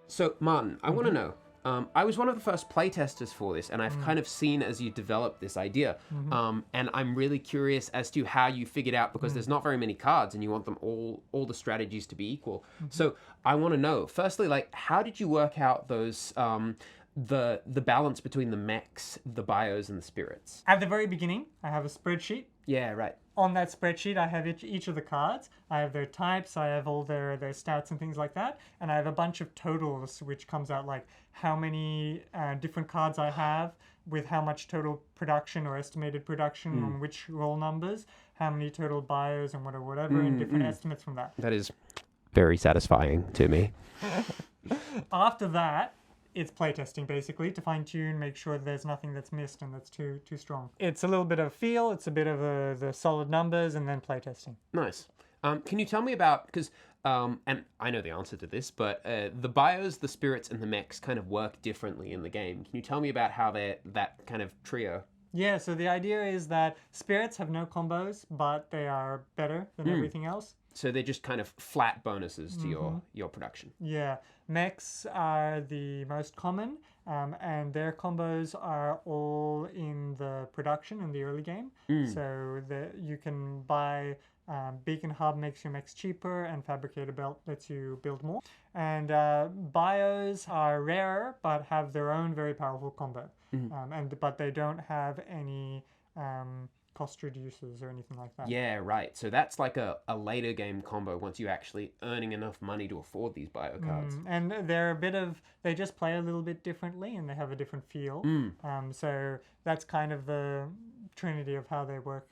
So, Martin, I want to know. I was one of the first playtesters for this, and I've kind of seen as you developed this idea. And I'm really curious as to how you figured out, because there's not very many cards, and you want them all the strategies to be equal. So I want to know, firstly, like, how did you work out those the balance between the mechs, the bios, and the spirits? At the very beginning, I have a spreadsheet. Yeah, right. On that spreadsheet, I have each of the cards. I have their types, I have all their stats and things like that. And I have a bunch of totals, which comes out like how many different cards I have with how much total production or estimated production on which roll numbers, how many total bios and whatever, and different estimates from that. That is very satisfying to me. After that, it's playtesting basically to fine tune, make sure there's nothing that's missed and that's too strong. It's a little bit of feel, it's a bit of the solid numbers, and then playtesting. Nice. Can you tell me about, because, and I know the answer to this, but the bios, the spirits, and the mechs kind of work differently in the game. Can you tell me about how they're that kind of trio? Yeah, so the idea is that spirits have no combos, but they are better than everything else. So they're just kind of flat bonuses to your production. Yeah, mechs are the most common, and their combos are all in the production in the early game. So you can buy Beacon Hub makes your mechs cheaper, and Fabricator Belt lets you build more. And bios are rarer, but have their own very powerful combo. But they don't have any cost reducers or anything like that. Yeah, right. So that's like a later game combo once you're actually earning enough money to afford these bio cards. And they're they just play a little bit differently and they have a different feel. So that's kind of the trinity of how they work.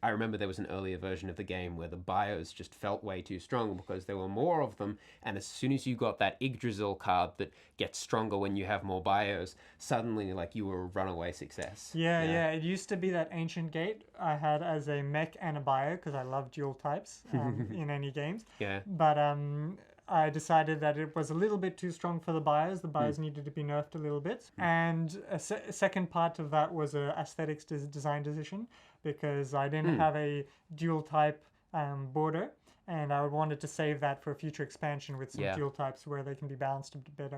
I remember there was an earlier version of the game where the bios just felt way too strong because there were more of them, and as soon as you got that Yggdrasil card that gets stronger when you have more bios, suddenly like you were a runaway success. Yeah. It used to be that Ancient Gate I had as a mech and a bio because I love dual types in any games. Yeah. But I decided that it was a little bit too strong for the bios. The bios needed to be nerfed a little bit. And a second part of that was a aesthetics design decision, because I didn't have a dual type border, and I wanted to save that for a future expansion with some dual types where they can be balanced a bit better.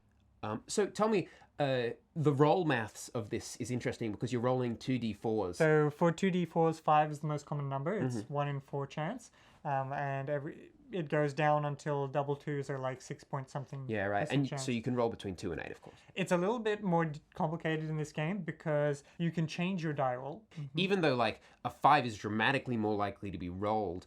So tell me, the roll maths of this is interesting because you're rolling 2d4s. So for 2d4s, 5 is the most common number. It's 1 in 4 chance. And it goes down until double 2s are like 6 point something. Yeah, right. And so you can roll between 2 and 8, of course. It's a little bit more complicated in this game because you can change your die roll. Even though like a 5 is dramatically more likely to be rolled,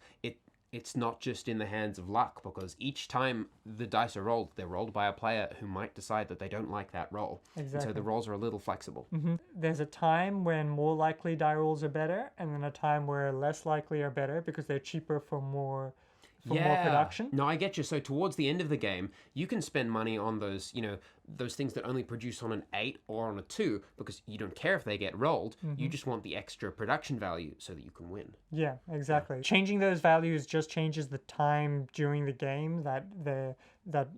it's not just in the hands of luck, because each time the dice are rolled, they're rolled by a player who might decide that they don't like that roll. Exactly. And so the rolls are a little flexible. There's a time when more likely die rolls are better, and then a time where less likely are better because they're cheaper for more production. No, I get you. So towards the end of the game, you can spend money on those, those things that only produce on an 8 or on a 2, because you don't care if they get rolled. You just want the extra production value so that you can win. Yeah, exactly. Changing those values just changes the time during the game that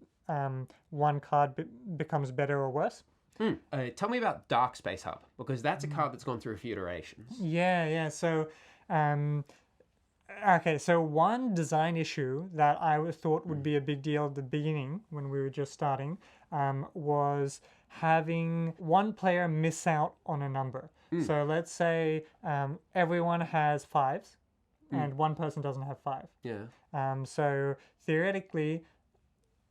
one card becomes better or worse. Tell me about Dark Space Hub, because that's a card that's gone through a few iterations. Yeah. So, okay, so one design issue that I thought would be a big deal at the beginning when we were just starting was having one player miss out on a number. So let's say everyone has 5s and one person doesn't have 5. Yeah. So theoretically,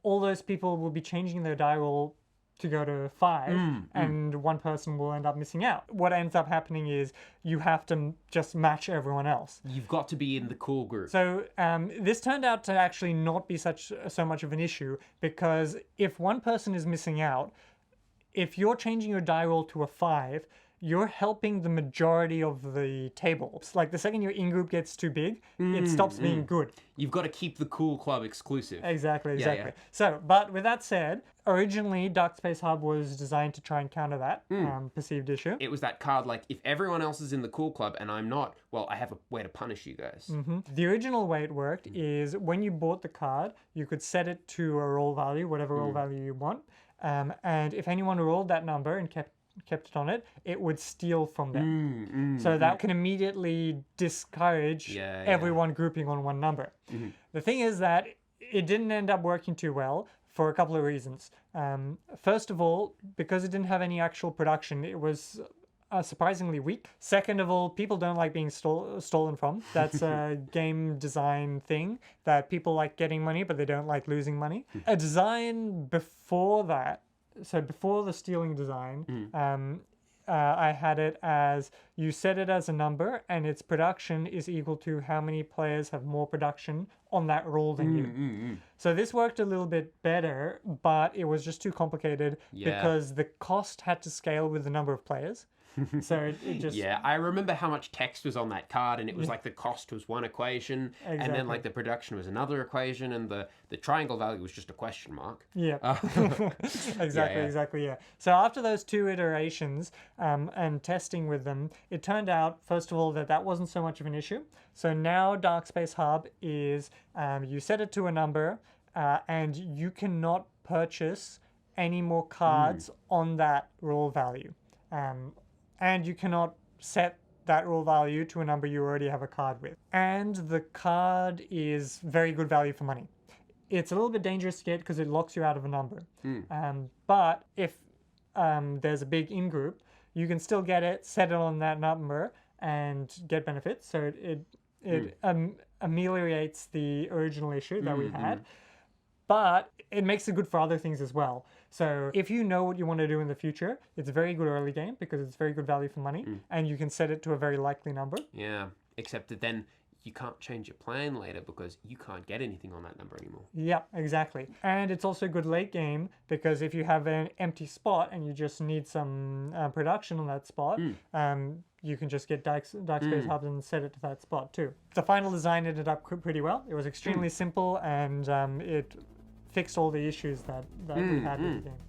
all those people will be changing their die roll to go to 5, and one person will end up missing out. What ends up happening is you have to just match everyone else. You've got to be in the cool group. So this turned out to actually not be so much of an issue, because if one person is missing out, if you're changing your die roll to a 5, you're helping the majority of the table. Like the second your in-group gets too big, it stops being good. You've got to keep the cool club exclusive. Exactly. Yeah. So, but with that said, originally Dark Space Hub was designed to try and counter that perceived issue. It was that card, like, if everyone else is in the cool club and I'm not, well, I have a way to punish you guys. The original way it worked is when you bought the card, you could set it to a roll value, whatever roll value you want. And if anyone rolled that number and kept it on it, it would steal from them. So that can immediately discourage everyone grouping on one number. The thing is that it didn't end up working too well for a couple of reasons. First of all, because it didn't have any actual production, it was surprisingly weak. Second of all, people don't like being stolen from. That's a game design thing, that people like getting money, but they don't like losing money. A design before that, so before the stealing design, I had it as you set it as a number and its production is equal to how many players have more production on that roll than you. So this worked a little bit better, but it was just too complicated because the cost had to scale with the number of players. So it just... Yeah, I remember how much text was on that card, and it was like the cost was one equation, and then like the production was another equation, and the triangle value was just a question mark. Yeah, exactly. So after those 2 iterations and testing with them, it turned out, first of all, that wasn't so much of an issue. So now Dark Space Hub is, you set it to a number, and you cannot purchase any more cards on that roll value. And you cannot set that roll value to a number you already have a card with. And the card is very good value for money. It's a little bit dangerous to get because it locks you out of a number. But if there's a big in-group, you can still get it, set it on that number, and get benefits. So it ameliorates the original issue that we had. But it makes it good for other things as well. So if you know what you want to do in the future, it's a very good early game because it's very good value for money, and you can set it to a very likely number. Yeah, except that then you can't change your plan later because you can't get anything on that number anymore. Yeah, exactly. And it's also good late game because if you have an empty spot and you just need some production on that spot, you can just get Dark Space Hub and set it to that spot too. The final design ended up pretty well. It was extremely simple, and it fixed all the issues that we had with the game.